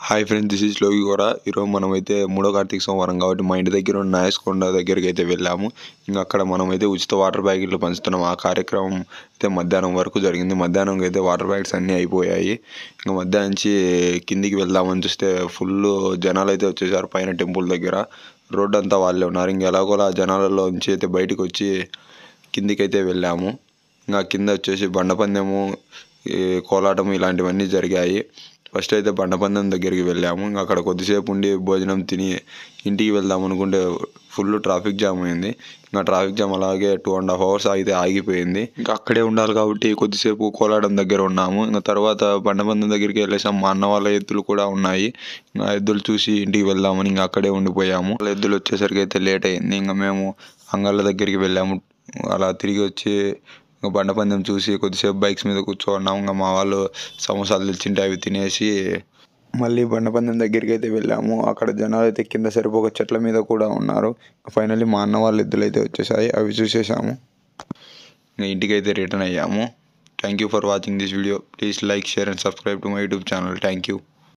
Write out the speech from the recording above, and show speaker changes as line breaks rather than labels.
Hi friends, this is లోగి గోరా. ఈరోజు మనమైతే మూడో కార్తీక సోమవారం కాబట్టి మా ఇంటి దగ్గర ఉన్న నాయస్కొండ దగ్గరికి అయితే వెళ్ళాము. ఇంకా అక్కడ మనమైతే ఉచిత వాటర్ ప్యాకెట్లు పంచుతున్నాం. ఆ కార్యక్రమం అయితే మధ్యాహ్నం వరకు జరిగింది. మధ్యాహ్నం అయితే వాటర్ ప్యాకెట్స్ అన్నీ అయిపోయాయి. ఇంకా మధ్యాహ్నం నుంచి కిందికి వెళ్దామని చూస్తే ఫుల్ జనాలు అయితే వచ్చేసారు. పైన టెంపుల్ దగ్గర రోడ్డు అంతా వాళ్ళే ఉన్నారు. ఇంకా ఎలాగోలా జనాలలో నుంచి అయితే బయటకు వచ్చి కిందికి అయితే వెళ్ళాము. ఇంకా కింద వచ్చేసి బండపందెము, కోలాటం ఇలాంటివన్నీ జరిగాయి. ఫస్ట్ అయితే బండపందెం దగ్గరికి వెళ్ళాము. ఇంకా అక్కడ కొద్దిసేపు ఉండి భోజనం తిని ఇంటికి వెళ్దాం అనుకుంటే ఫుల్ ట్రాఫిక్ జామ్ అయింది. ఇంకా ట్రాఫిక్ జామ్ అలాగే 2.5 hours అయితే ఆగిపోయింది. ఇంకా అక్కడే ఉండాలి కాబట్టి కొద్దిసేపు కోలాటం దగ్గర ఉన్నాము. ఇంకా తర్వాత బండపందెం దగ్గరికి వెళ్ళేసాం. మా అన్న వాళ్ళ ఎద్దులు కూడా ఉన్నాయి. ఇంకా ఎద్దులు చూసి ఇంటికి వెళ్దామని ఇంకా అక్కడే ఉండిపోయాము. వాళ్ళ ఎద్దులు వచ్చేసరికి అయితే లేట్ అయింది. ఇంకా మేము అంగళ్ళ దగ్గరికి వెళ్ళాము. అలా తిరిగి వచ్చి ఇంకా బండపందెం చూసి కొద్దిసేపు బైక్స్ మీద కూర్చోన్నాం. ఇంకా మా వాళ్ళు సమోసాలు తెచ్చింటే అవి తినేసి మళ్ళీ బండపందెం దగ్గరికి అయితే వెళ్ళాము. అక్కడ జనాలు అయితే కింద సరిపోక చెట్ల మీద కూడా ఉన్నారు. ఫైనల్లీ మా అన్న వాళ్ళ ఎద్దులు అయితే వచ్చేసాయి, అవి చూసేసాము. ఇంకా ఇంటికైతే రిటర్న్ అయ్యాము. Thank you for watching this video. Please like, share and subscribe to my YouTube channel. Thank you.